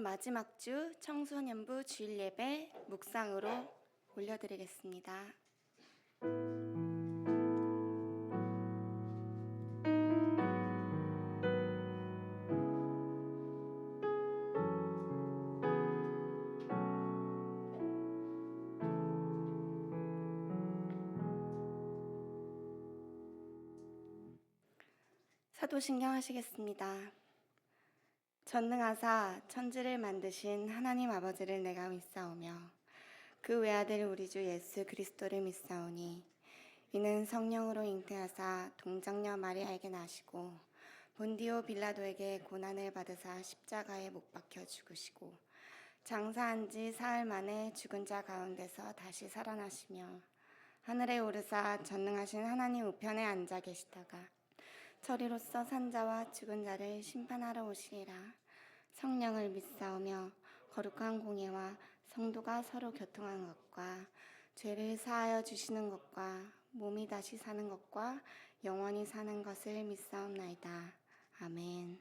마지막 주 청소년부 주일 예배 묵상으로 올려드리겠습니다. 사도신경 하시겠습니다. 전능하사 천지를 만드신 하나님 아버지를 내가 믿사오며 그 외아들 우리 주 예수 그리스도를 믿사오니 이는 성령으로 잉태하사 동정녀 마리아에게 나시고 본디오 빌라도에게 고난을 받으사 십자가에 못 박혀 죽으시고 장사한 지 사흘 만에 죽은 자 가운데서 다시 살아나시며 하늘에 오르사 전능하신 하나님 우편에 앉아 계시다가 저리로서 산자와 죽은 자를 심판하러 오시리라. 성령을 믿사오며 거룩한 공예와 성도가 서로 교통한 것과 죄를 사하여 주시는 것과 몸이 다시 사는 것과 영원히 사는 것을 믿사옵나이다. 아멘.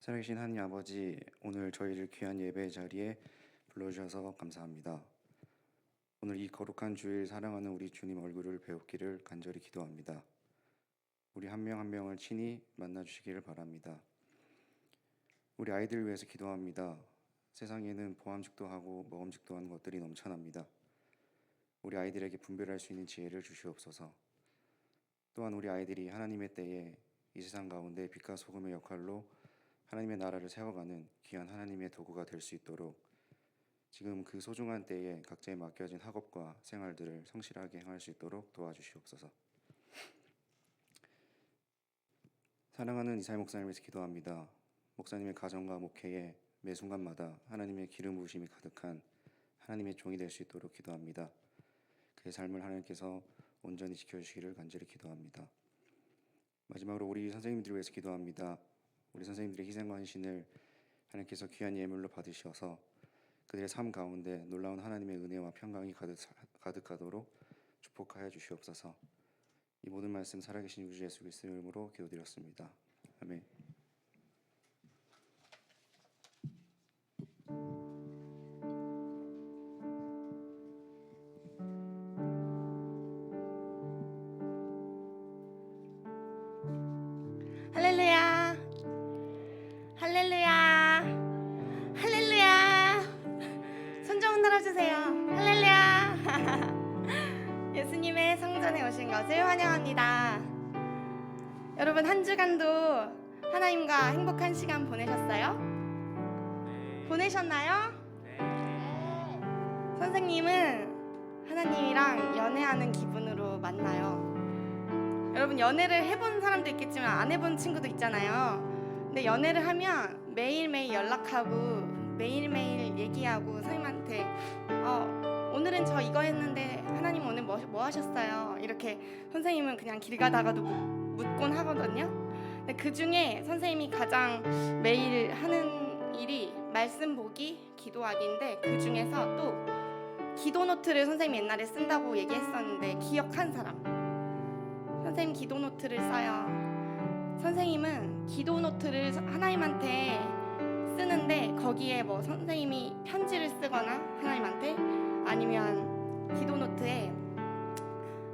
살아계신 하나님 아버지, 오늘 저희를 귀한 예배 자리에 불러주셔서 감사합니다. 오늘 이 거룩한 주일 사랑하는 우리 주님 얼굴을 배우기를 간절히 기도합니다. 우리 한 명 한 명을 친히 만나주시기를 바랍니다. 우리 아이들을 위해서 기도합니다. 세상에는 보암직도 하고 먹음직도 하는 것들이 넘쳐납니다. 우리 아이들에게 분별할 수 있는 지혜를 주시옵소서. 또한 우리 아이들이 하나님의 때에 이 세상 가운데 빛과 소금의 역할로 하나님의 나라를 세워가는 귀한 하나님의 도구가 될 수 있도록 지금 그 소중한 때에 각자에 맡겨진 학업과 생활들을 성실하게 행할 수 있도록 도와주시옵소서. 사랑하는 이사야 목사님을 위해서 기도합니다. 목사님의 가정과 목회에 매 순간마다 하나님의 기름 부으심이 가득한 하나님의 종이 될 수 있도록 기도합니다. 그의 삶을 하나님께서 온전히 지켜주시기를 간절히 기도합니다. 마지막으로 우리 선생님들을 위해서 기도합니다. 우리 선생님들의 희생과 헌신을 하나님께서 귀한 예물로 받으셔서 그들의 삶 가운데 놀라운 하나님의 은혜와 평강이 가득하도록 축복하여 주시옵소서. 이 모든 말씀 살아계신 우주 예수 그리스도의 이름으로 기도드렸습니다. 아멘. 할렐루야, 할렐루야, 할렐루야. 손 좀 흔들어주세요. 할렐루야. 예수님의 성전에 오신 것을 환영합니다. 여러분, 한 주간도 하나님과 행복한 시간 보내셨어요? 네. 보내셨나요? 네. 선생님은 하나님이랑 연애하는 기분으로 만나요. 여러분, 연애를 해본 사람도 있겠지만 안 해본 친구도 있잖아요. 근데 연애를 하면 매일매일 연락하고 매일매일 얘기하고 선생님한테 오늘은 저 이거 했는데 하나님 오늘 뭐 하셨어요? 이렇게 선생님은 그냥 길 가다가도 묻곤 하거든요. 근데 그 중에 선생님이 가장 매일 하는 일이 말씀 보기, 기도하기인데 그 중에서 또 기도 노트를 선생님이 옛날에 쓴다고 얘기했었는데 기억한 사람? 선생님 기도 노트를 써요. 선생님은 기도 노트를 하나님한테 쓰는데 거기에 뭐 선생님이 편지를 쓰거나 하나님한테 아니면 기도 노트에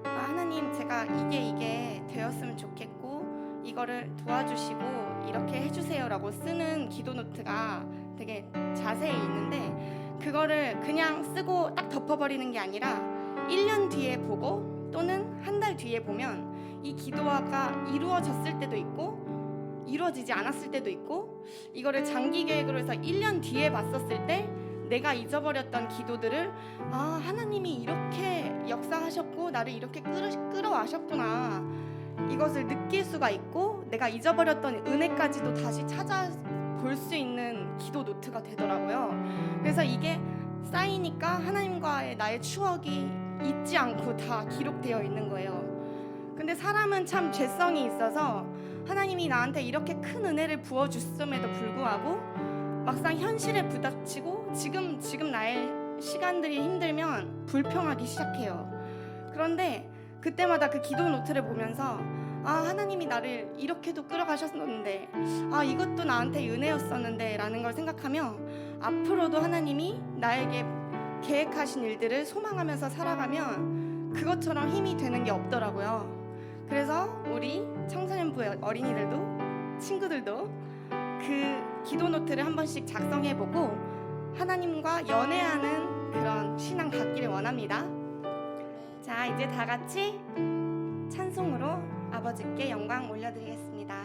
하나님 제가 이게 되었으면 좋겠고 이거를 도와주시고 이렇게 해주세요라고 쓰는 기도 노트가 되게 자세히 있는데 그거를 그냥 쓰고 딱 덮어버리는 게 아니라 1년 뒤에 보고 또는 한 달 뒤에 보면 이 기도가 이루어졌을 때도 있고 이루어지지 않았을 때도 있고 이거를 장기 계획으로 해서 1년 뒤에 봤었을 때 내가 잊어버렸던 기도들을 하나님이 이렇게 역사하셨고 나를 이렇게 끌어와셨구나 이것을 느낄 수가 있고 내가 잊어버렸던 은혜까지도 다시 찾아볼 수 있는 기도 노트가 되더라고요. 그래서 이게 쌓이니까 하나님과의 나의 추억이 잊지 않고 다 기록되어 있는 거예요. 근데 사람은 참 죄성이 있어서 하나님이 나한테 이렇게 큰 은혜를 부어줬음에도 불구하고 막상 현실에 부닥치고 지금 나의 시간들이 힘들면 불평하기 시작해요. 그런데 그때마다 그 기도 노트를 보면서 하나님이 나를 이렇게도 끌어가셨었는데 이것도 나한테 은혜였었는데 라는 걸 생각하며 앞으로도 하나님이 나에게 계획하신 일들을 소망하면서 살아가면 그것처럼 힘이 되는 게 없더라고요. 그래서 우리 청소년부 어린이들도 친구들도 그 기도 노트를 한 번씩 작성해보고 하나님과 연애하는 그런 신앙 갖기를 원합니다. 자, 이제 다 같이 찬송으로 아버지께 영광 올려드리겠습니다.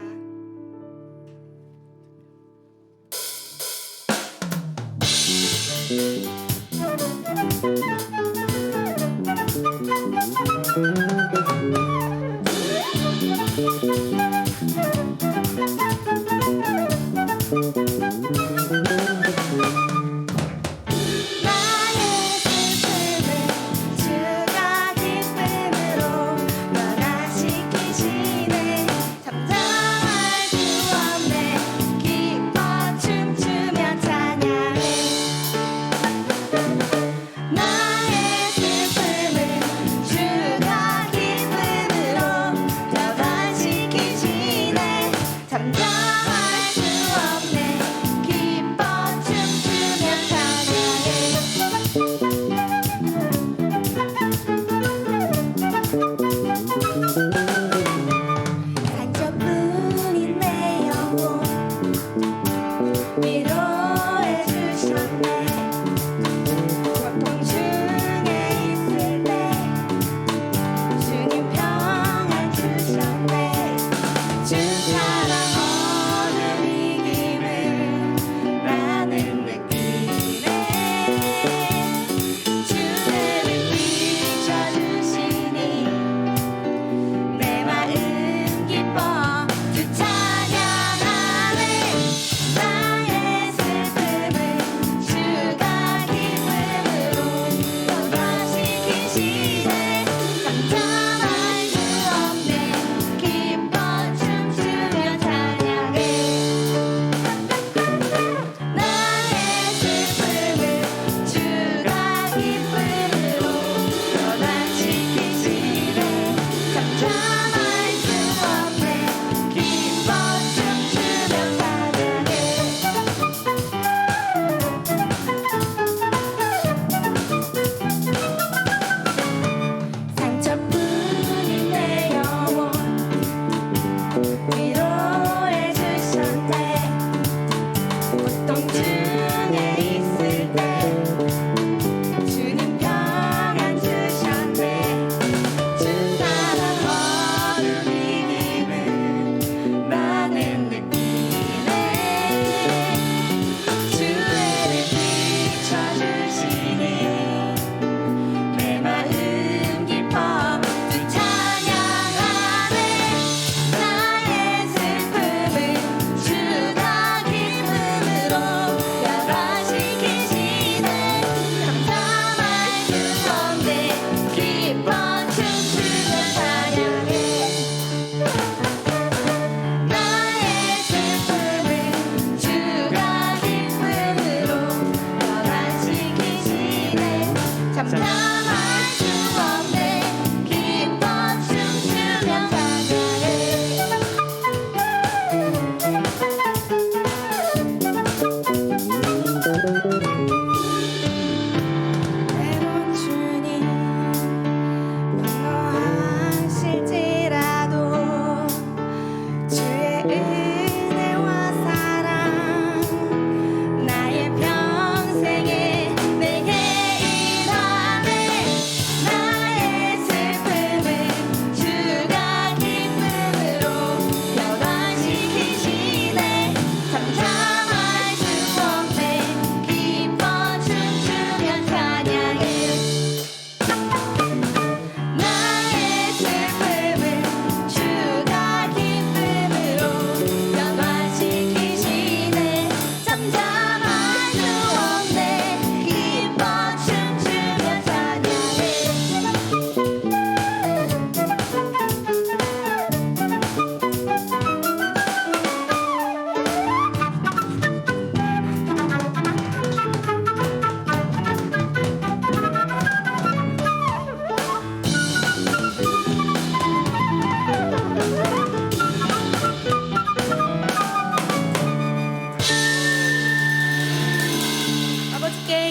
찬양하네 나의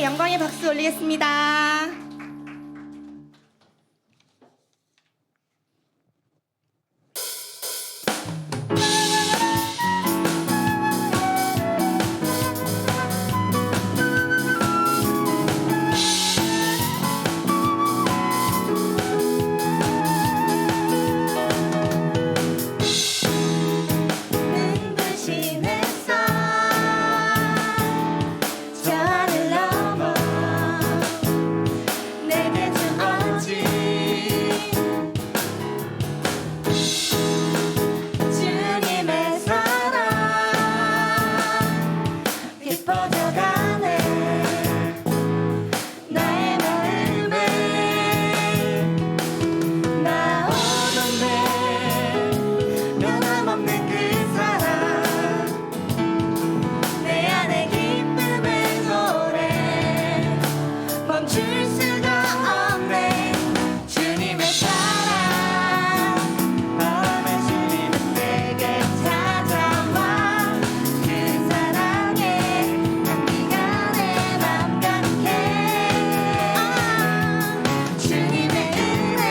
영광의 박수 올리겠습니다. 눈부신 햇살 저 하늘 넘어 내게 주어진 주님의 사랑 깊어져가네 나의 마음에 나오던데 변함없는 그 사랑 내 안에 기쁨의 노래 멈출 수가 없네 주님의 사랑 바람에 실리는 내게 찾아와 그 사랑의 향기가 내 맘 가득해 주님의 은혜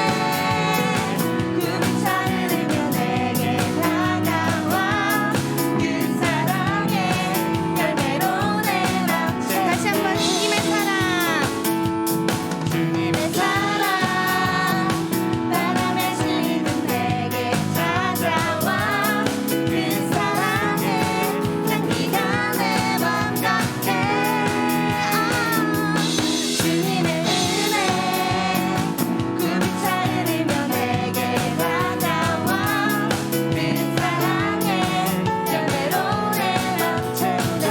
꿈을 찾으며 내게 다가와 그 사랑의 열매로 내 맘 채워 다시 한번 주님의 사랑. 주님의 사랑 바람에 실리는 내게 찾아와 그 사랑의 향기가 내 맘 가득해 주님의 은혜 꿈을 찾으며 내게 다가와 그 사랑의 열매로 내 맘 채우자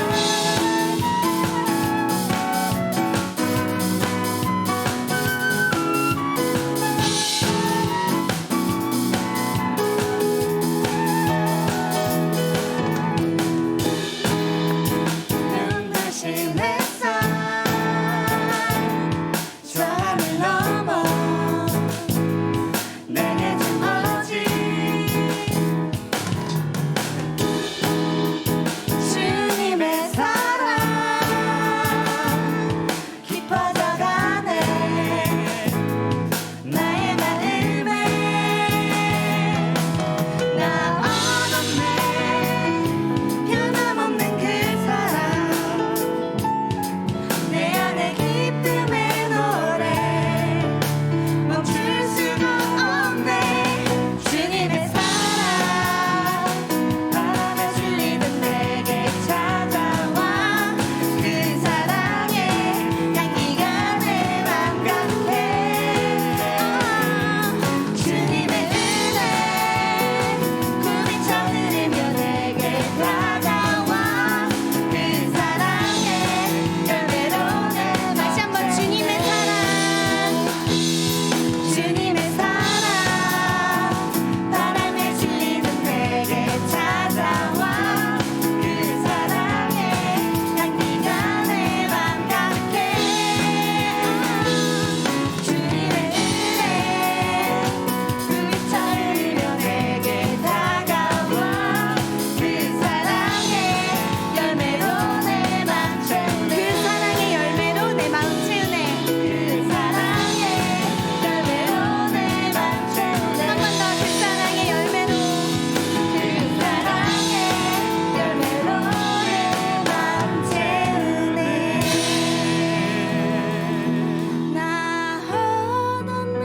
눈부신 햇살 저 하늘 넘어 내게 주어진 주님의 사랑 깊어져가네 나의 마음에 나오던데 변함없는 그 사랑 내 안에 기쁨의 노래 멈출 수가 없네 주님의 사랑 바람에 실리는 내게 찾아와 그 사랑의 향기가 내 맘 가득해 주님의 은혜 꿈이 쳐들으며 내게 다가와 그 사랑의 열매로 내 다시 한번 주님의 사랑. 주님의 사랑 바람에 실리는 내게 찾아와 그 사랑의 향기가 내 맘 가득해 주님의 은혜 꿈이 쳐들으며 내게 다가와 그 사랑의 열매로 내 맘 채우네 그 사랑의 열매로 내 마음 채우네. 그 사랑의 열매로 내 맘 채우네 한 번 더 그 사랑의 열매로. 그 사랑의 열매로 내 맘 채우네 나오던데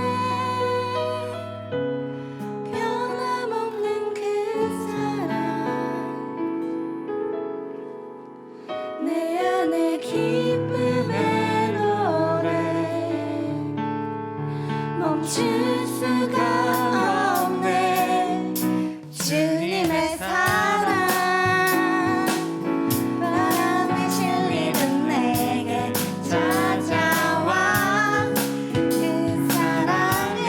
변함없는 그 사랑 내 안에 기쁨의 노래 멈출 수가 없네 주님의 사랑 바람에 실리는 내게 찾아와 그 사랑의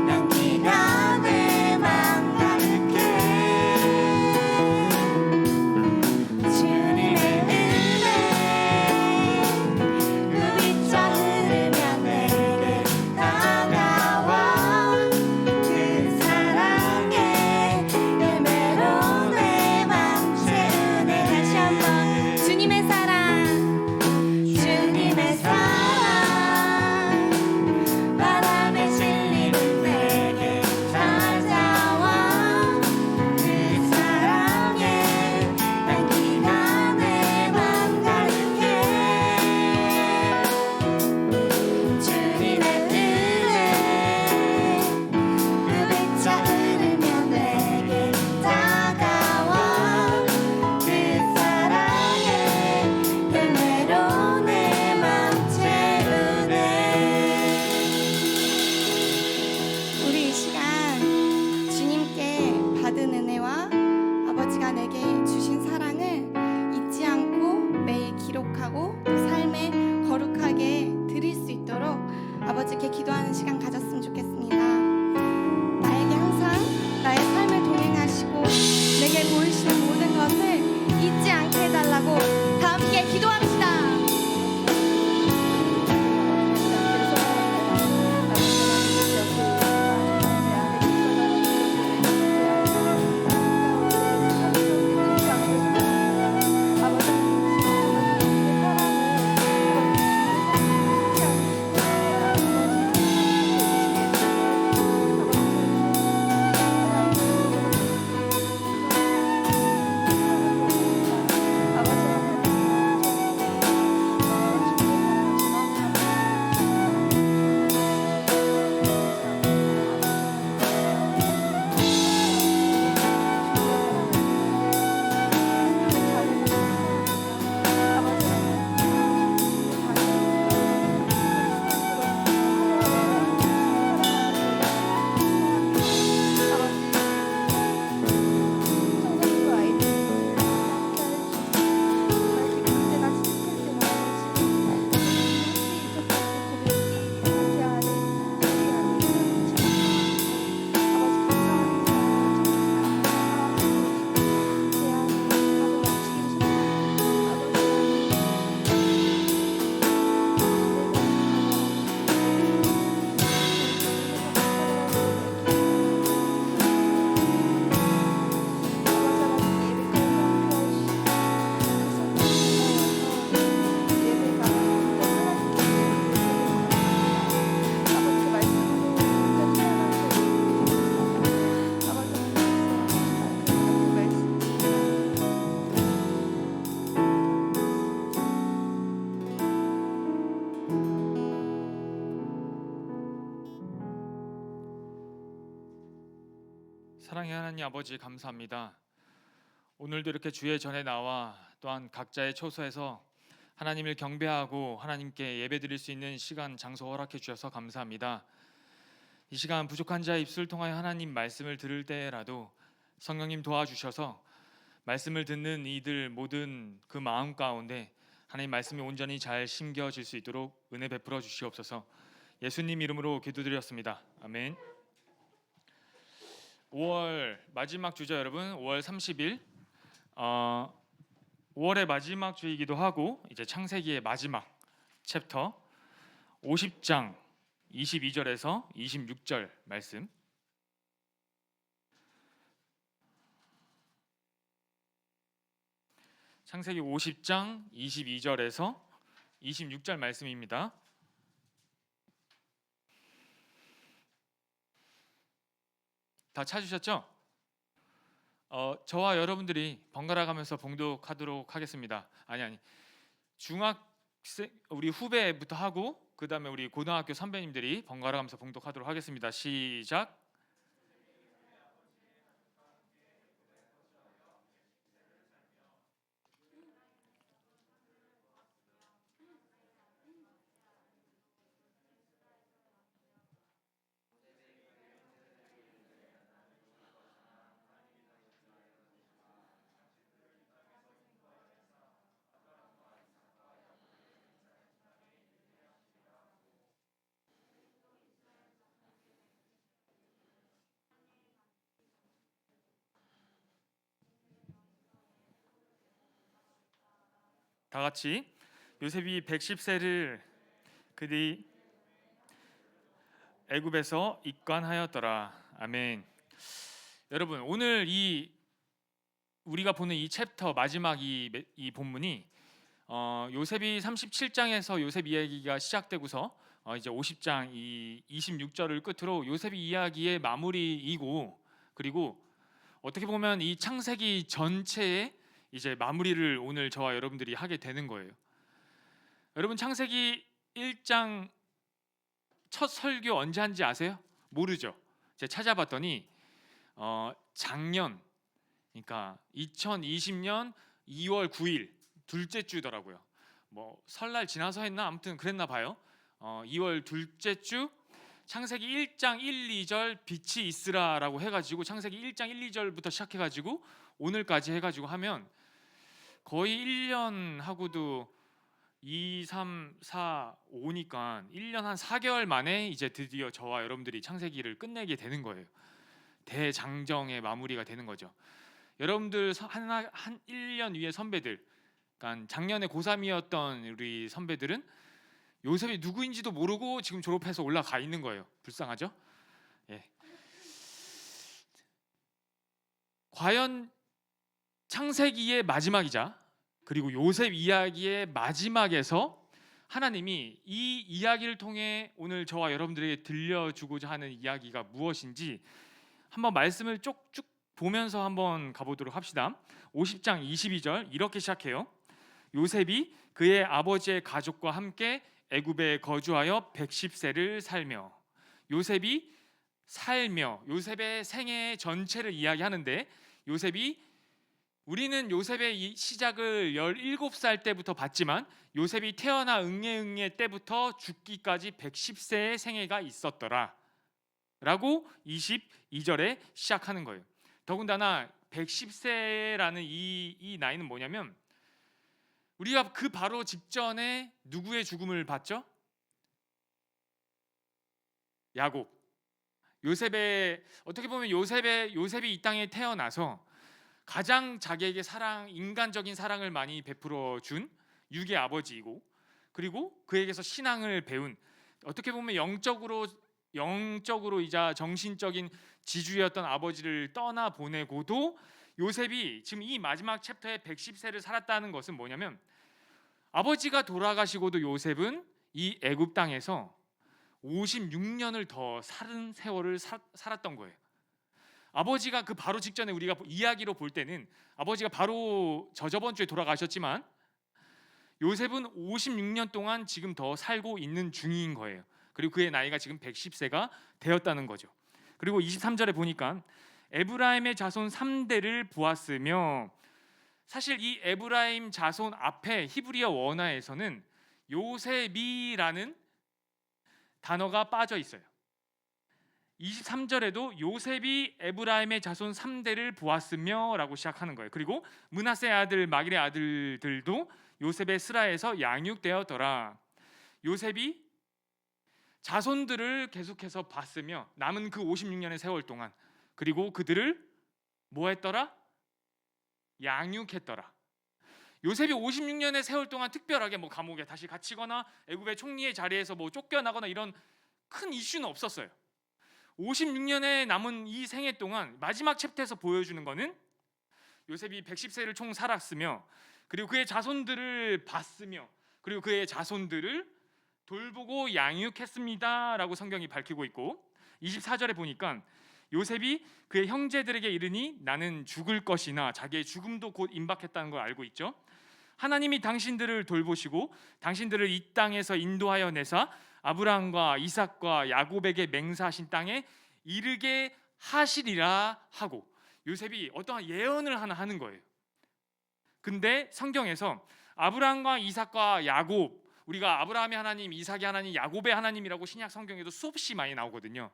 향기가 내 맘 가득해 주님의 은혜 사랑의 하나님 아버지 감사합니다. 오늘도 이렇게 주의 전에 나와 또한 각자의 처소에서 하나님을 경배하고 하나님께 예배드릴 수 있는 시간 장소 허락해 주셔서 감사합니다. 이 시간 부족한 자의 입술을 통하여 하나님 말씀을 들을 때라도 성령님 도와주셔서 말씀을 듣는 이들 모든 그 마음 가운데 하나님 말씀이 온전히 잘 심겨질 수 있도록 은혜 베풀어 주시옵소서. 예수님 이름으로 기도드렸습니다. 아멘. 5월 마지막 주죠, 여러분. 5월 30일 5월의 마지막 주이기도 하고 이제 창세기의 마지막 챕터 50장 22절에서 26절 말씀. 창세기 50장 22절에서 26절 말씀입니다. 다 찾으셨죠? 저와 여러분들이 번갈아 가면서 봉독하도록 하겠습니다. 아니 중학생 우리 후배부터 하고 그 다음에 우리 고등학교 선배님들이 번갈아 가면서 봉독하도록 하겠습니다. 시작. 다 같이. 요셉이 110세를 그뒤 애굽에서 입관하였더라. 아멘. 여러분, 오늘 이 우리가 보는 이 챕터 마지막 이 본문이 요셉이 37장에서 요셉 이야기가 시작되고서 이제 50장 이 26절을 끝으로 요셉 이야기의 마무리이고, 그리고 어떻게 보면 이 창세기 전체의 이제 마무리를 오늘 저와 여러분들이 하게 되는 거예요. 여러분, 창세기 1장 첫 설교 언제 한지 아세요? 모르죠. 제가 찾아봤더니 작년, 그러니까 2020년 2월 9일 둘째 주더라고요. 뭐 설날 지나서 했나? 아무튼 그랬나 봐요. 2월 둘째 주 창세기 1장 1, 2절 빛이 있으라라고 해가지고 창세기 1장 1, 2절부터 시작해가지고 오늘까지 해가지고 하면 거의 1년 하고도 2, 3, 4, 5니까 1년 한 4개월 만에 이제 드디어 저와 여러분들이 창세기를 끝내게 되는 거예요. 대장정의 마무리가 되는 거죠. 여러분들 한 1년 위에 선배들, 그러니까 작년에 고3이었던 우리 선배들은 요셉이 누구인지도 모르고 지금 졸업해서 올라가 있는 거예요. 불쌍하죠? 예. 과연 창세기의 마지막이자 그리고 요셉 이야기의 마지막에서 하나님이 이 이야기를 통해 오늘 저와 여러분들에게 들려주고자 하는 이야기가 무엇인지 한번 말씀을 쭉쭉 보면서 한번 가보도록 합시다. 50장 22절 이렇게 시작해요. 요셉이 그의 아버지의 가족과 함께 애굽에 거주하여 110세를 살며. 요셉이 살며, 요셉의 생애 전체를 이야기하는데, 우리는 요셉의 이 시작을 17살 때부터 봤지만 요셉이 태어나 응애응애 때부터 죽기까지 110세의 생애가 있었더라 라고 22절에 시작하는 거예요. 더군다나 110세라는 이 나이는 뭐냐면, 우리가 그 바로 직전에 누구의 죽음을 봤죠? 야곱. 요셉의, 어떻게 보면 요셉이 이 땅에 태어나서 가장 자기에게 인간적인 사랑을 많이 베풀어 준 육의 아버지이고, 그리고 그에게서 신앙을 배운, 어떻게 보면 영적으로이자 정신적인 지주였던 아버지를 떠나 보내고도 요셉이 지금 이 마지막 챕터에 110세를 살았다는 것은 뭐냐면, 아버지가 돌아가시고도 요셉은 이 애굽 땅에서 56년을 더 사는 세월을 살았던 거예요. 아버지가 그 바로 직전에 우리가 이야기로 볼 때는 아버지가 바로 저번 주에 돌아가셨지만 요셉은 56년 동안 지금 더 살고 있는 중인 거예요. 그리고 그의 나이가 지금 110세가 되었다는 거죠. 그리고 23절에 보니까 에브라임의 자손 3대를 보았으며, 사실 이 에브라임 자손 앞에 히브리어 원어에서는 요셉이라는 단어가 빠져 있어요. 23절에도 요셉이 에브라임의 자손 3대를 보았으며 라고 시작하는 거예요. 그리고 므낫세 아들 마길의 아들들도 요셉의 스라에서 양육되었더라. 요셉이 자손들을 계속해서 봤으며 남은 그 56년의 세월 동안, 그리고 그들을 뭐 했더라? 양육했더라. 요셉이 56년의 세월 동안 특별하게 뭐 감옥에 다시 갇히거나 애굽의 총리의 자리에서 뭐 쫓겨나거나 이런 큰 이슈는 없었어요. 56년의 남은 이 생애 동안 마지막 챕터에서 보여주는 거는 요셉이 110세를 총 살았으며, 그리고 그의 자손들을 봤으며, 그리고 그의 자손들을 돌보고 양육했습니다 라고 성경이 밝히고 있고, 24절에 보니까 요셉이 그의 형제들에게 이르니 나는 죽을 것이나 자기의 죽음도 곧 임박했다는 걸 알고 있죠. 하나님이 당신들을 돌보시고 당신들을 이 땅에서 인도하여 내사 아브라함과 이삭과 야곱에게 맹세하신 땅에 이르게 하시리라 하고, 요셉이 어떠한 예언을 하나 하는 거예요. 근데 성경에서 아브라함과 이삭과 야곱, 우리가 아브라함의 하나님, 이삭의 하나님, 야곱의 하나님이라고 신약 성경에도 수없이 많이 나오거든요.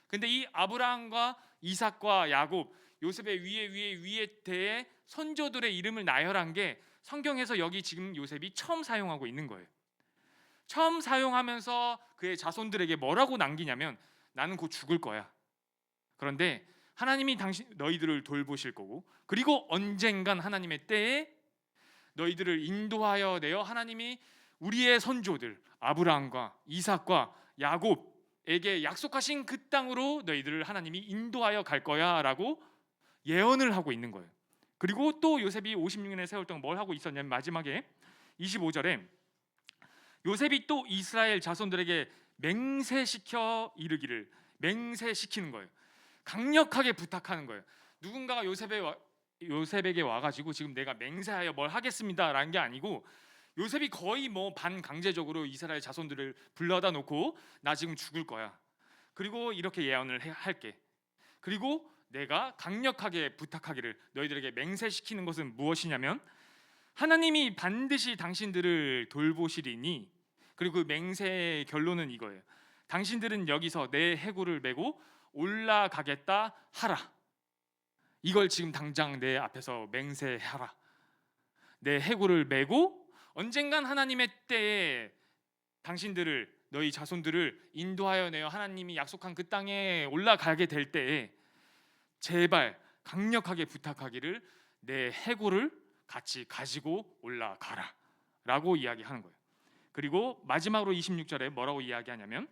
근데 이 아브라함과 이삭과 야곱, 요셉의 위에 대해 선조들의 이름을 나열한 게 성경에서 여기 지금 요셉이 처음 사용하고 있는 거예요. 처음 사용하면서 그의 자손들에게 뭐라고 남기냐면 나는 곧 죽을 거야. 그런데 하나님이 너희들을 돌보실 거고, 그리고 언젠간 하나님의 때에 너희들을 인도하여 내어 하나님이 우리의 선조들 아브라함과 이삭과 야곱에게 약속하신 그 땅으로 너희들을 하나님이 인도하여 갈 거야 라고 예언을 하고 있는 거예요. 그리고 또 요셉이 56년의 세월 동안 뭘 하고 있었냐면 마지막에 25절에 요셉이 또 이스라엘 자손들에게 맹세시켜 이르기를, 맹세시키는 거예요. 강력하게 부탁하는 거예요. 누군가가 요셉에게 와가지고 지금 내가 맹세하여 뭘 하겠습니다라는 게 아니고, 요셉이 거의 뭐 반강제적으로 이스라엘 자손들을 불러다 놓고 나 지금 죽을 거야. 그리고 이렇게 예언을 할게. 그리고 내가 강력하게 부탁하기를, 너희들에게 맹세시키는 것은 무엇이냐면 하나님이 반드시 당신들을 돌보시리니, 그리고 그 맹세의 결론은 이거예요. 당신들은 여기서 내 해골을 메고 올라가겠다 하라. 이걸 지금 당장 내 앞에서 맹세하라. 내 해골을 메고 언젠간 하나님의 때에 당신들을, 너희 자손들을 인도하여 내어 하나님이 약속한 그 땅에 올라가게 될 때에 제발 강력하게 부탁하기를 내 해골을 같이 가지고 올라가라 라고 이야기하는 거예요. 그리고 마지막으로 26절에 뭐라고 이야기하냐면,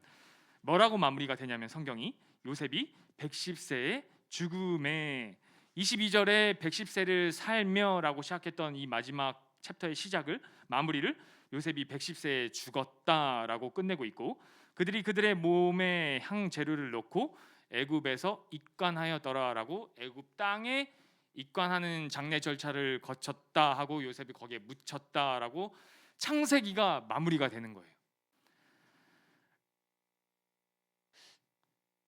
뭐라고 마무리가 되냐면 성경이 요셉이 110세의 죽음에, 22절에 110세를 살며 라고 시작했던 이 마지막 챕터의 시작을, 마무리를 요셉이 110세에 죽었다라고 끝내고 있고, 그들이 그들의 몸에 향 재료를 넣고 애굽에서 입관하였더라라고 애굽 땅에 입관하는 장례 절차를 거쳤다 하고 요셉이 거기에 묻혔다라고 창세기가 마무리가 되는 거예요.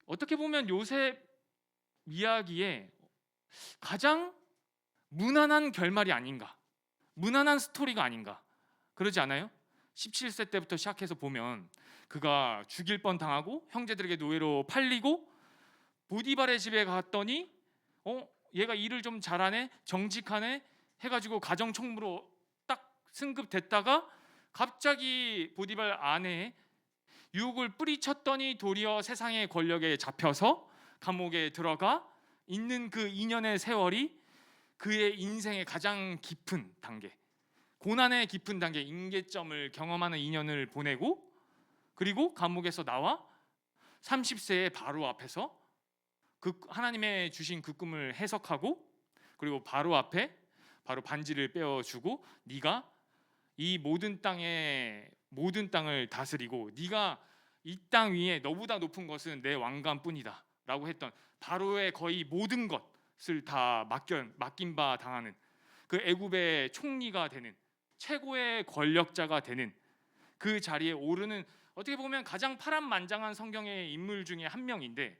어떻게 보면 요셉 이야기에 가장 무난한 결말이 아닌가, 무난한 스토리가 아닌가, 그러지 않아요? 17세 때부터 시작해서 보면 그가 죽일 뻔 당하고 형제들에게 노예로 팔리고 보디발의 집에 갔더니 얘가 일을 좀 잘하네, 정직하네 해가지고 가정총무로 딱 승급됐다가 갑자기 보디발 아내의 유혹을 뿌리쳤더니 도리어 세상의 권력에 잡혀서 감옥에 들어가 있는 그 2년의 세월이 그의 인생의 가장 깊은 단계, 고난의 깊은 단계, 임계점을 경험하는 2년을 보내고, 그리고 감옥에서 나와 30세의 바로 앞에서 그 하나님의 주신 그 꿈을 해석하고, 그리고 바로 앞에 바로 반지를 빼어주고 네가 이 모든 땅을 다스리고 네가 이 땅 위에 너보다 높은 것은 내 왕관뿐이다 라고 했던 바로의 거의 모든 것을 다 맡긴 바 당하는 그 애굽의 총리가 되는, 최고의 권력자가 되는 그 자리에 오르는, 어떻게 보면 가장 파란만장한 성경의 인물 중에 한 명인데,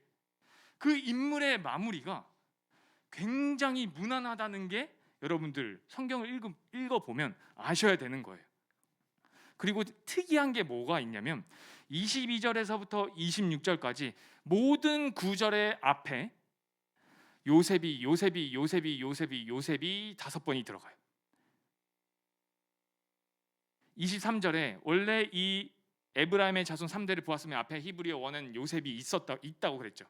그 인물의 마무리가 굉장히 무난하다는 게 여러분들 성경을 읽어보면 아셔야 되는 거예요. 그리고 특이한 게 뭐가 있냐면 22절에서부터 26절까지 모든 구절의 앞에 요셉이 5번이 들어가요. 23절에 원래 이 에브라임의 자손 3대를 보았으면 앞에 히브리어 원은 요셉이 있다고 그랬죠.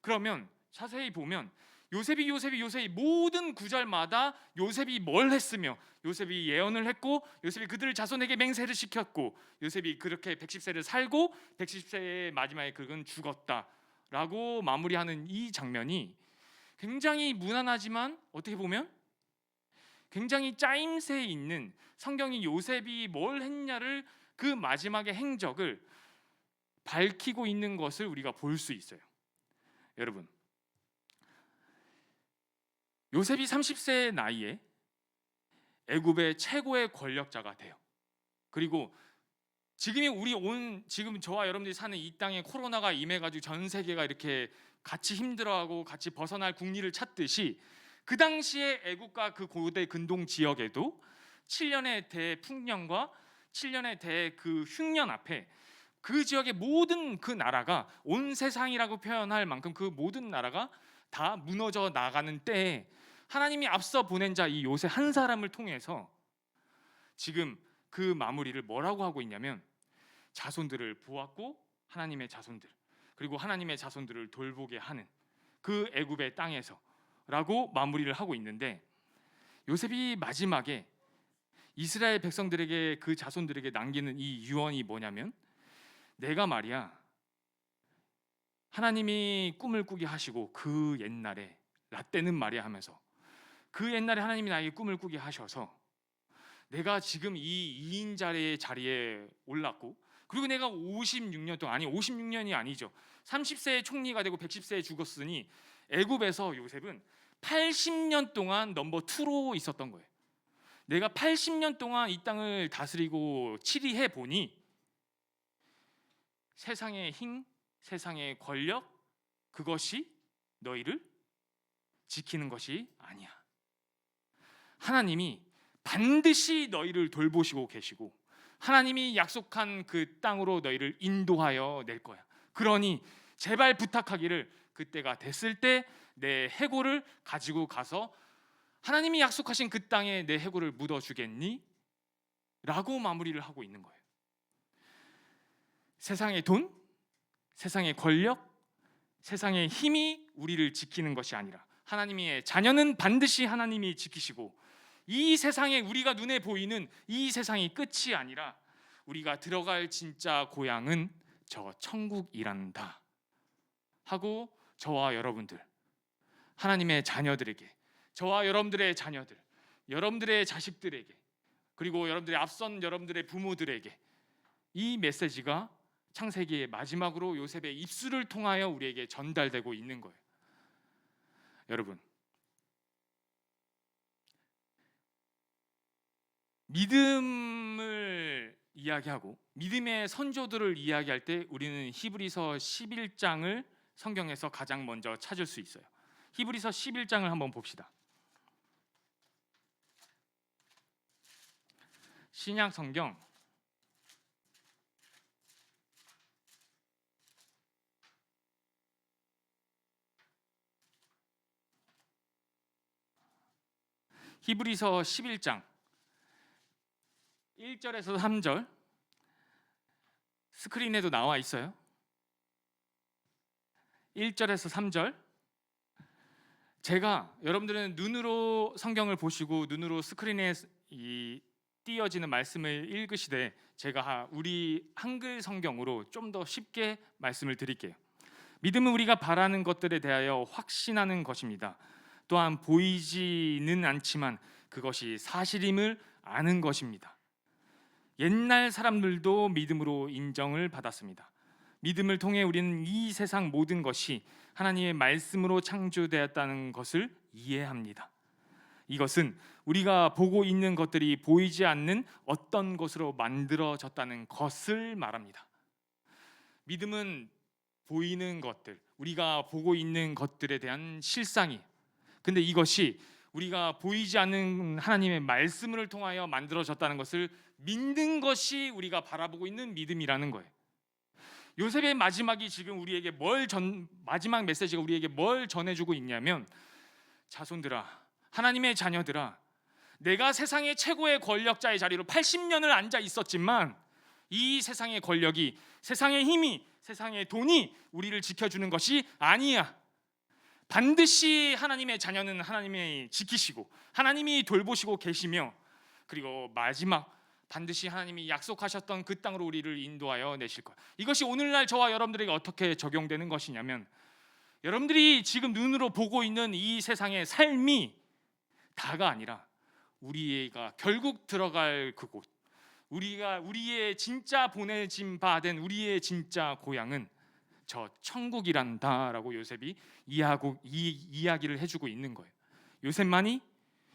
그러면 자세히 보면 요셉이 모든 구절마다 요셉이 뭘 했으며 요셉이 예언을 했고 요셉이 그들을 자손에게 맹세를 시켰고 요셉이 그렇게 110세를 살고 110세의 마지막에 그는 죽었다라고 마무리하는 이 장면이 굉장히 무난하지만 어떻게 보면 굉장히 짜임새 있는 성경이 요셉이 뭘 했냐를 그 마지막의 행적을 밝히고 있는 것을 우리가 볼 수 있어요. 여러분, 요셉이 30세의 나이에 애굽의 최고의 권력자가 돼요. 그리고 지금 저와 여러분들이 사는 이 땅에 코로나가 임해가지고 전 세계가 이렇게 같이 힘들어하고 같이 벗어날 국리를 찾듯이 그 당시에 애굽과 그 고대 근동 지역에도 7년의 대풍년과 7년의 대그 흉년 앞에 그 지역의 모든 그 나라가 온 세상이라고 표현할 만큼 그 모든 나라가 다 무너져 나가는 때에 하나님이 앞서 보낸 자 이 요셉 한 사람을 통해서 지금 그 마무리를 뭐라고 하고 있냐면 자손들을 보았고 하나님의 자손들 그리고 하나님의 자손들을 돌보게 하는 그 애굽의 땅에서라고 마무리를 하고 있는데 요셉이 마지막에 이스라엘 백성들에게 그 자손들에게 남기는 이 유언이 뭐냐면 내가 말이야 하나님이 꿈을 꾸게 하시고 그 옛날에 라떼는 말이야 하면서 그 옛날에 하나님이 나에게 꿈을 꾸게 하셔서 내가 지금 이 2인 자리에 올랐고 그리고 내가 56년 동안 56년이 아니죠 30세에 총리가 되고 110세에 죽었으니 애굽에서 요셉은 80년 동안 넘버 2로 있었던 거예요. 내가 80년 동안 이 땅을 다스리고 치리해 보니 세상의 힘, 세상의 권력 그것이 너희를 지키는 것이 아니야. 하나님이 반드시 너희를 돌보시고 계시고 하나님이 약속한 그 땅으로 너희를 인도하여 낼 거야. 그러니 제발 부탁하기를 그때가 됐을 때 내 해골을 가지고 가서 하나님이 약속하신 그 땅에 내 해골을 묻어주겠니? 라고 마무리를 하고 있는 거예요. 세상의 돈, 세상의 권력, 세상의 힘이 우리를 지키는 것이 아니라 하나님의 자녀는 반드시 하나님이 지키시고 이 세상에 우리가 눈에 보이는 이 세상이 끝이 아니라 우리가 들어갈 진짜 고향은 저 천국이란다 하고 저와 여러분들 하나님의 자녀들에게 저와 여러분들의 자녀들 여러분들의 자식들에게 그리고 여러분들의 앞선 여러분들의 부모들에게 이 메시지가 창세기의 마지막으로 요셉의 입술을 통하여 우리에게 전달되고 있는 거예요. 여러분 믿음을 이야기하고 믿음의 선조들을 이야기할 때 우리는 히브리서 11장을 성경에서 가장 먼저 찾을 수 있어요. 히브리서 11장을 한번 봅시다. 신약 성경 히브리서 11장 1절에서 3절 스크린에도 나와 있어요. 1절에서 3절 제가 여러분들은 눈으로 성경을 보시고 눈으로 스크린에 띄어지는 말씀을 읽으시되 제가 우리 한글 성경으로 좀 더 쉽게 말씀을 드릴게요. 믿음은 우리가 바라는 것들에 대하여 확신하는 것입니다. 또한 보이지는 않지만 그것이 사실임을 아는 것입니다. 옛날 사람들도 믿음으로 인정을 받았습니다. 믿음을 통해 우리는 이 세상 모든 것이 하나님의 말씀으로 창조되었다는 것을 이해합니다. 이것은 우리가 보고 있는 것들이 보이지 않는 어떤 것으로 만들어졌다는 것을 말합니다. 믿음은 보이는 것들, 우리가 보고 있는 것들에 대한 실상이에요. 근데 이것이 우리가 보이지 않는 하나님의 말씀을 통하여 만들어졌다는 것을 믿는 것이 우리가 바라보고 있는 믿음이라는 거예요. 요셉의 마지막이 지금 우리에게 마지막 메시지가 우리에게 뭘 전해주고 있냐면, 자손들아, 하나님의 자녀들아, 내가 세상의 최고의 권력자의 자리로 80년을 앉아 있었지만 이 세상의 권력이, 세상의 힘이, 세상의 돈이 우리를 지켜주는 것이 아니야. 반드시 하나님의 자녀는 하나님이 지키시고 하나님이 돌보시고 계시며, 그리고 마지막 반드시 하나님이 약속하셨던 그 땅으로 우리를 인도하여 내실 거야. 이것이 오늘날 저와 여러분들에게 어떻게 적용되는 것이냐면, 여러분들이 지금 눈으로 보고 있는 이 세상의 삶이 다가 아니라 우리가 결국 들어갈 그곳, 우리의 진짜 보내짐 받은 우리의 진짜 고향은 저 천국이란다라고 요셉이 이야기를 해주고 있는 거예요. 요셉만이?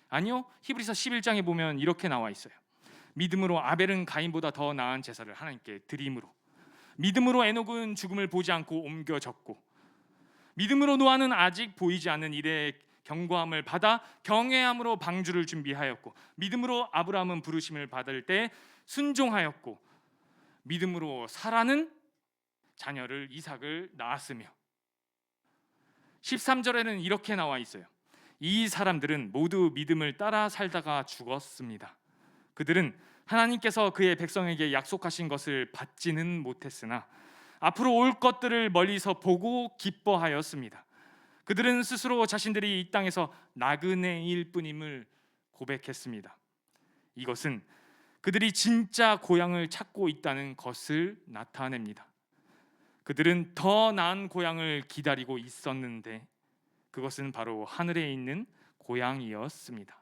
아니요. 히브리서 11장에 보면 이렇게 나와 있어요. 믿음으로 아벨은 가인보다 더 나은 제사를 하나님께 드림으로, 믿음으로 에녹은 죽음을 보지 않고 옮겨졌고, 믿음으로 노아는 아직 보이지 않는 일의 경고함을 받아 경외함으로 방주를 준비하였고, 믿음으로 아브라함은 부르심을 받을 때 순종하였고, 믿음으로 사라는 자녀를 이삭을 낳았으며, 13절에는 이렇게 나와 있어요. 이 사람들은 모두 믿음을 따라 살다가 죽었습니다. 그들은 하나님께서 그의 백성에게 약속하신 것을 받지는 못했으나 앞으로 올 것들을 멀리서 보고 기뻐하였습니다. 그들은 스스로 자신들이 이 땅에서 나그네일 뿐임을 고백했습니다. 이것은 그들이 진짜 고향을 찾고 있다는 것을 나타냅니다. 그들은 더 나은 고향을 기다리고 있었는데 그것은 바로 하늘에 있는 고향이었습니다.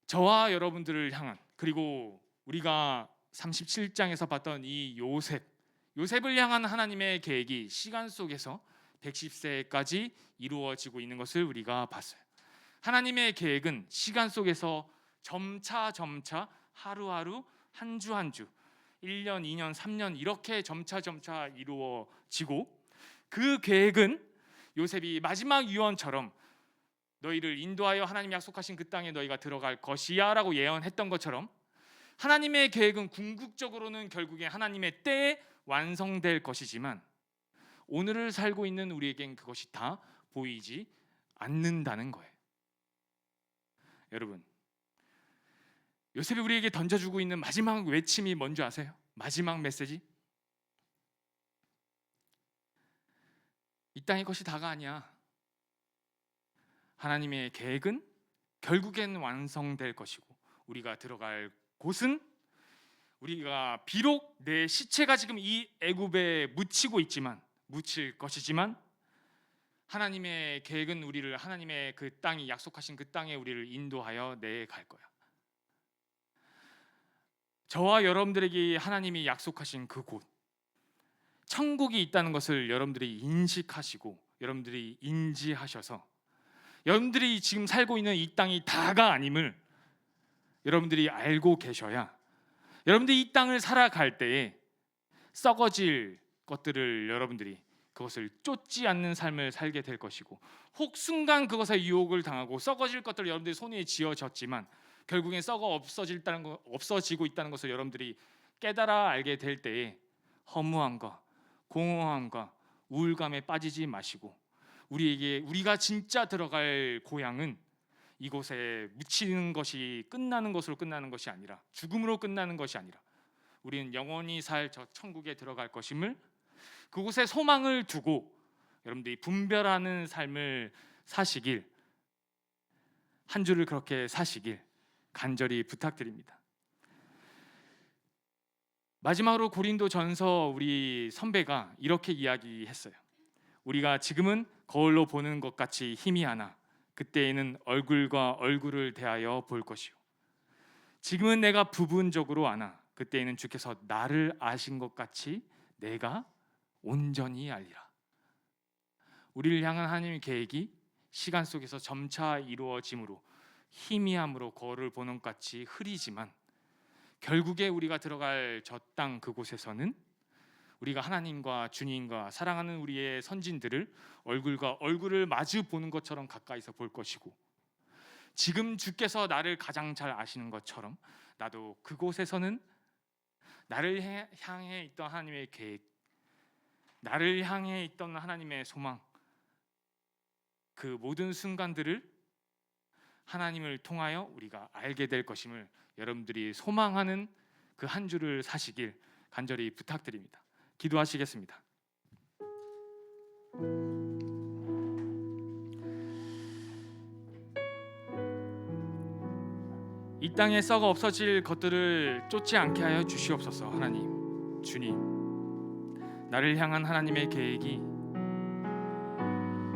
저와 여러분들을 향한, 그리고 우리가 37장에서 봤던 이 요셉을 향한 하나님의 계획이 시간 속에서 110세까지 이루어지고 있는 것을 우리가 봤어요. 하나님의 계획은 시간 속에서 점차 하루하루, 한 주 한 주, 1년, 2년, 3년 이렇게 점차 이루어지고, 그 계획은 요셉이 마지막 유언처럼 너희를 인도하여 하나님 약속하신 그 땅에 너희가 들어갈 것이야 라고 예언했던 것처럼, 하나님의 계획은 궁극적으로는 결국에 하나님의 때에 완성될 것이지만 오늘을 살고 있는 우리에겐 그것이 다 보이지 않는다는 거예요. 여러분, 요셉이 우리에게 던져주고 있는 마지막 외침이 뭔지 아세요? 마지막 메시지? 이 땅의 것이 다가 아니야. 하나님의 계획은 결국엔 완성될 것이고, 우리가 들어갈 곳은, 우리가 비록 내 시체가 지금 이 애굽에 묻힐 것이지만 하나님의 계획은 우리를 하나님의 그 땅이 약속하신 그 땅에 우리를 인도하여 내갈 거야. 저와 여러분들에게 하나님이 약속하신 그곳, 천국이 있다는 것을 여러분들이 인식하시고 여러분들이 인지하셔서 여러분들이 지금 살고 있는 이 땅이 다가 아님을 여러분들이 알고 계셔야 여러분들이 이 땅을 살아갈 때에 썩어질 것들을 여러분들이 그것을 쫓지 않는 삶을 살게 될 것이고, 혹 순간 그것에 유혹을 당하고 썩어질 것들을 여러분들이 손에 쥐어졌지만 결국엔 썩어 없어지고 있다는 것을 여러분들이 깨달아 알게 될 때에 허무함과 공허함과 우울감에 빠지지 마시고, 우리가 진짜 들어갈 고향은 이곳에 묻히는 것이 끝나는 것으로 끝나는 것이 아니라, 죽음으로 끝나는 것이 아니라 우리는 영원히 살 저 천국에 들어갈 것임을, 그곳에 소망을 두고 여러분들이 분별하는 삶을 사시길, 한 주를 그렇게 사시길 간절히 부탁드립니다. 마지막으로 고린도전서 우리 선배가 이렇게 이야기했어요. 우리가 지금은 거울로 보는 것 같이 희미하나 그때에는 얼굴과 얼굴을 대하여 볼 것이요, 지금은 내가 부분적으로 아나 그때에는 주께서 나를 아신 것 같이 내가 온전히 알리라. 우리를 향한 하나님의 계획이 시간 속에서 점차 이루어짐으로 희미함으로 거울을 보는 것 같이 흐리지만 결국에 우리가 들어갈 저 땅 그곳에서는 우리가 하나님과 주님과 사랑하는 우리의 선진들을 얼굴과 얼굴을 마주 보는 것처럼 가까이서 볼 것이고, 지금 주께서 나를 가장 잘 아시는 것처럼 나도 그곳에서는 나를 향해 있던 하나님의 계획, 나를 향해 있던 하나님의 소망, 그 모든 순간들을 하나님을 통하여 우리가 알게 될 것임을 여러분들이 소망하는 그 한 주를 사시길 간절히 부탁드립니다. 기도하시겠습니다. 이 땅에 썩어 없어질 것들을 쫓지 않게 하여 주시옵소서. 하나님, 주님, 나를 향한 하나님의 계획이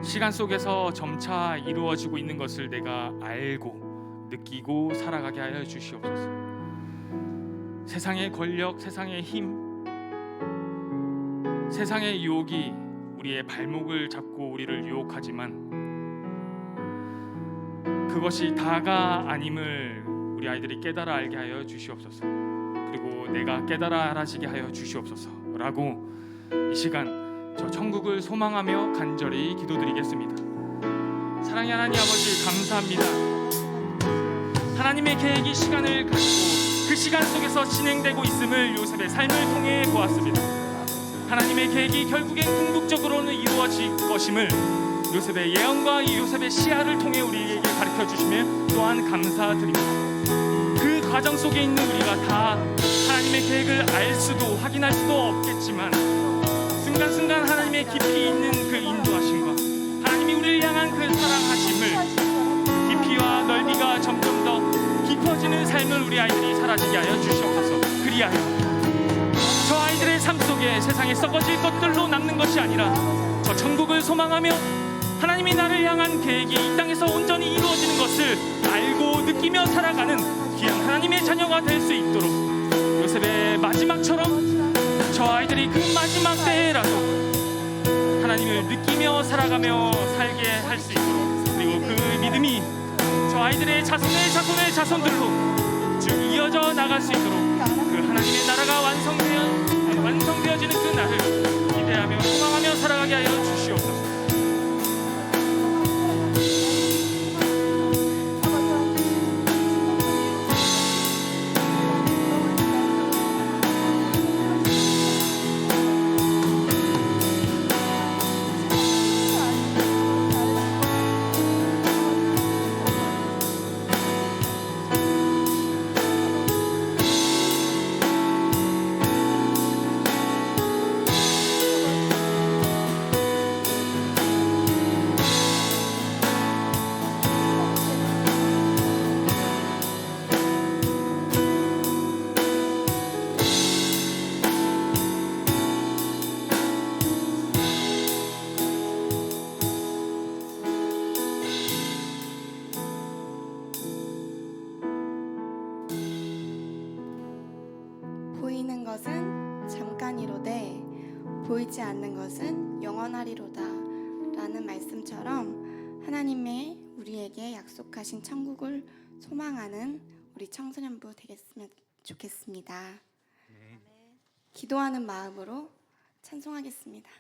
시간 속에서 점차 이루어지고 있는 것을 내가 알고 느끼고 살아가게 하여 주시옵소서. 세상의 권력, 세상의 힘, 세상의 유혹이 우리의 발목을 잡고 우리를 유혹하지만 그것이 다가 아님을 우리 아이들이 깨달아 알게 하여 주시옵소서. 그리고 내가 깨달아 알아지게 하여 주시옵소서 라고 이 시간 저 천국을 소망하며 간절히 기도드리겠습니다. 사랑의 하나님 아버지, 감사합니다. 하나님의 계획이 시간을 가지고 그 시간 속에서 진행되고 있음을 요셉의 삶을 통해 보았습니다. 하나님의 계획이 결국엔 궁극적으로는 이루어질 것임을 요셉의 예언과 이 요셉의 시야를 통해 우리에게 가르쳐 주시며 또한 감사드립니다. 그 과정 속에 있는 우리가 다 하나님의 계획을 알 수도 확인할 수도 없겠지만 순간순간 하나님의 깊이 있는 그 인도하심과 하나님이 우리를 향한 그 사랑하심을 깊이와 넓이가 점점 더 깊어지는 삶을 우리 아이들이 살아지게 하여 주시옵소서. 그리하여 저 아이들의 삶 속에 세상에 썩어질 것들로 남는 것이 아니라 저 천국을 소망하며 하나님이 나를 향한 계획이 이 땅에서 온전히 이루어지는 것을 알고 느끼며 살아가는 귀한 하나님의 자녀가 될 수 있도록 요셉의 마지막처럼 저 아이들이 그 마지막 때라도 하나님을 느끼며 살아가며 살게 할 수 있도록, 그리고 그 믿음이 저 아이들의 자손의 자손들로 쭉 이어져 나갈 수 있도록 그 하나님의 나라가 완성되어지는 그 날을 기대하며 소망하며 살아가게 하여 주시옵소서. 보이는 것은 잠깐이로되 보이지 않는 것은 영원하리로다 라는 말씀처럼 하나님의 우리에게 약속하신 천국을 소망하는 우리 청소년부 되겠으면 좋겠습니다. 기도하는 마음으로 찬송하겠습니다.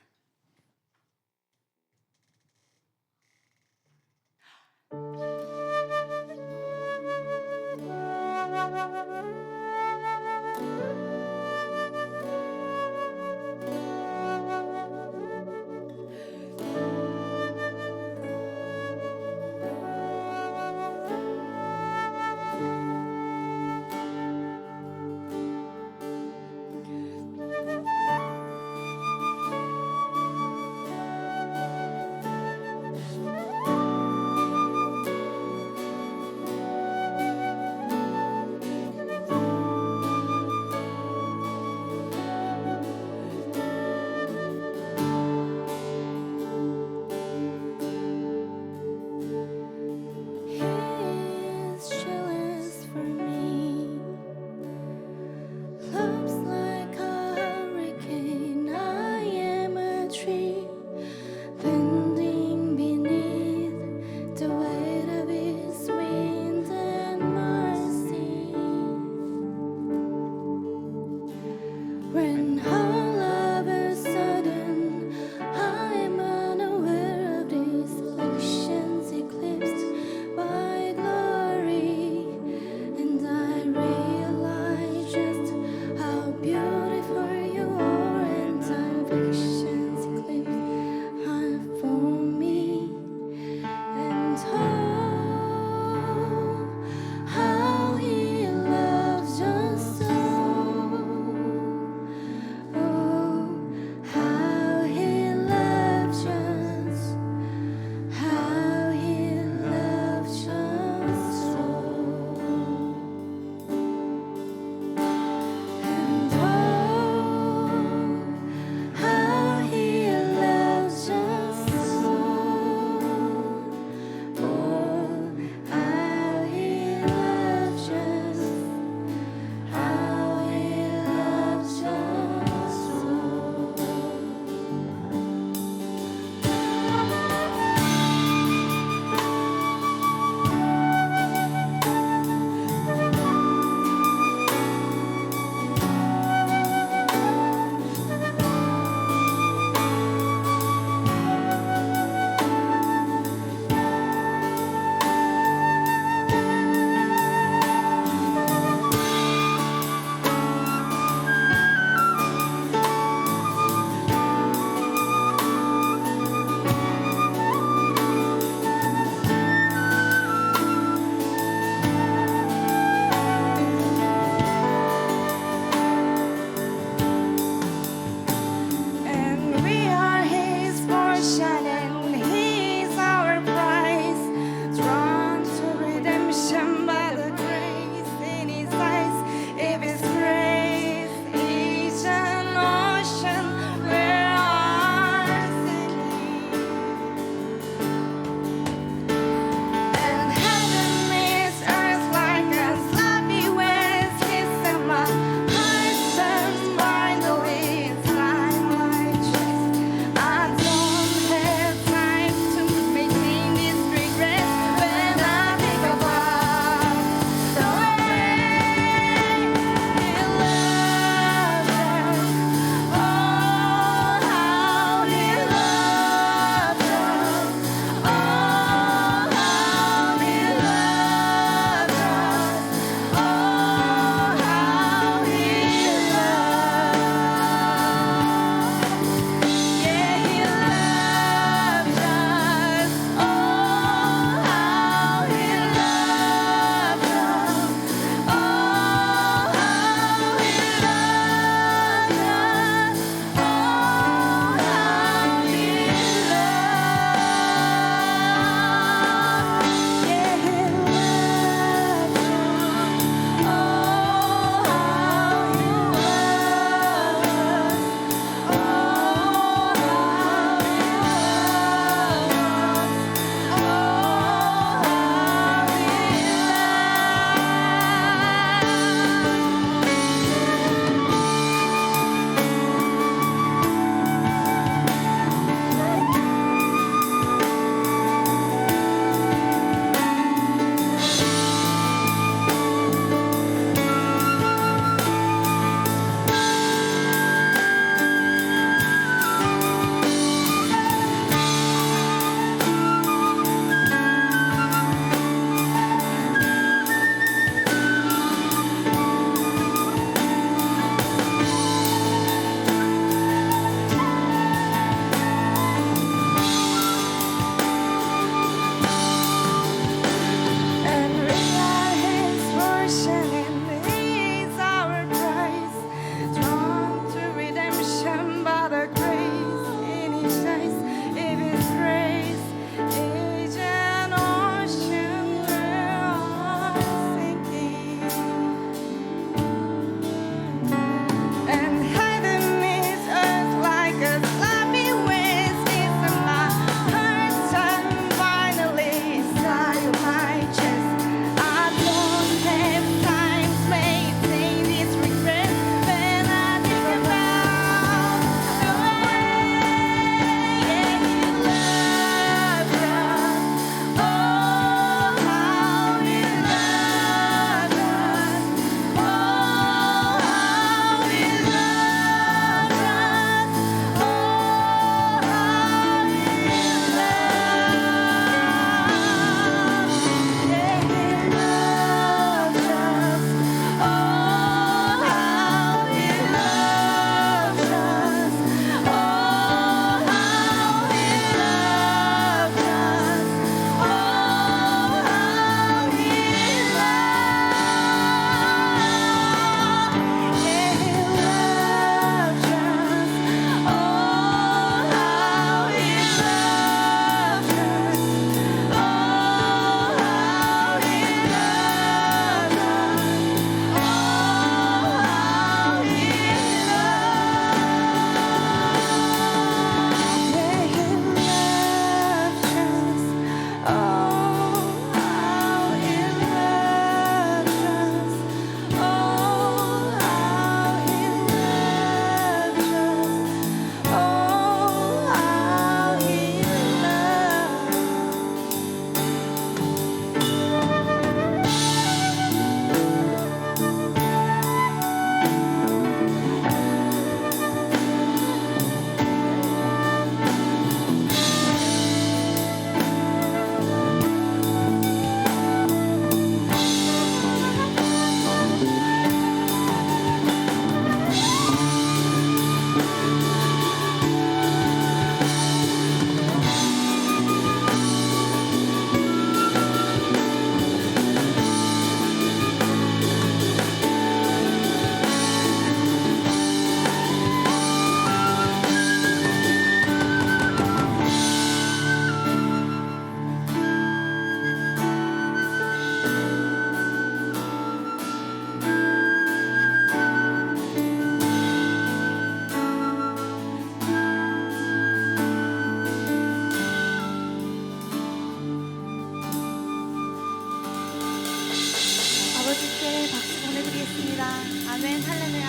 아버지께 박수 보내드리겠습니다. 아멘, 할렐루야.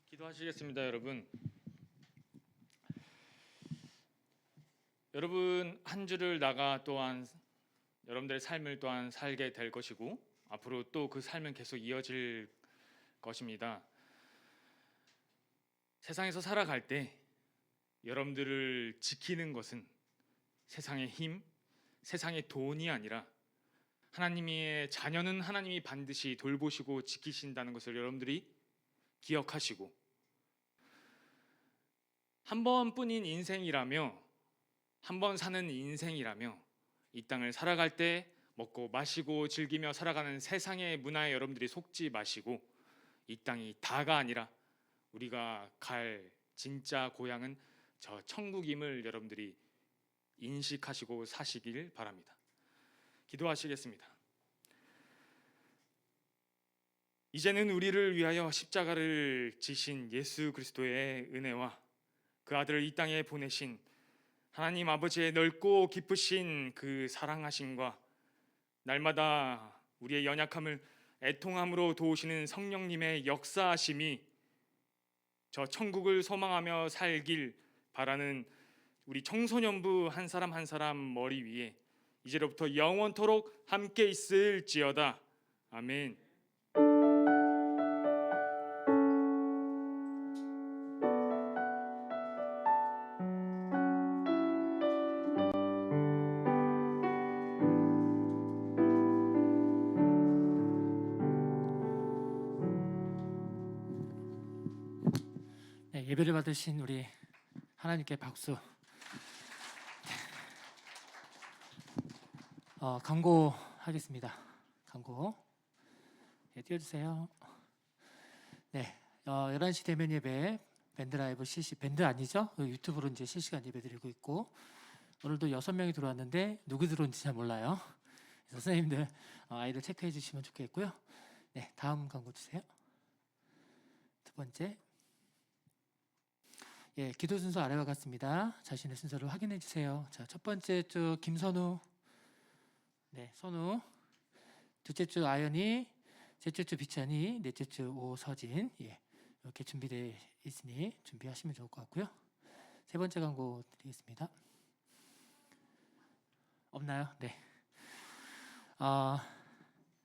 기도하시겠습니다, 여러분. 여러분 한 주를 나가 또한 여러분들의 삶을 또한 살게 될 것이고 앞으로 또 그 삶은 계속 이어질 것입니다. 세상에서 살아갈 때 여러분들을 지키는 것은 세상의 힘, 세상의 돈이 아니라 하나님의 자녀는 하나님이 반드시 돌보시고 지키신다는 것을 여러분들이 기억하시고 한 번뿐인 인생이라며 한 번 사는 인생이라며 이 땅을 살아갈 때 먹고 마시고 즐기며 살아가는 세상의 문화에 여러분들이 속지 마시고 이 땅이 다가 아니라 우리가 갈 진짜 고향은 저 천국임을 여러분들이 인식하시고 사시길 바랍니다. 기도하시겠습니다. 이제는 우리를 위하여 십자가를 지신 예수 그리스도의 은혜와 그 아들을 이 땅에 보내신 하나님 아버지의 넓고 깊으신 그 사랑하심과 날마다 우리의 연약함을 애통함으로 도우시는 성령님의 역사하심이 저 천국을 소망하며 살길 바라는 우리 청소년부 한 사람 한 사람 머리 위에 이제로부터 영원토록 함께 있을지어다. 아멘. 네, 예배를 받으신 우리 하나님께 박수. 광고하겠습니다. 광고 띄워주세요. 네, 11시 대면 예배 밴드 라이브 밴드 아니죠? 유튜브로 이제 실시간 예배 드리고 있고 오늘도 6명이 들어왔는데 누구 들어온지 잘 몰라요. 그래서 선생님들 아이들 체크해 주시면 좋겠고요. 네, 다음 광고 주세요. 두 번째. 예, 기도 순서 아래와 같습니다. 자신의 순서를 확인해 주세요. 자, 첫 번째 주 김선우, 네, 선우. 둘째 주 아연이, 셋째 주 비찬이, 넷째 주 오서진. 예, 이렇게 준비되어 있으니 준비하시면 좋을 것 같고요. 세 번째 광고 드리겠습니다. 없나요? 네.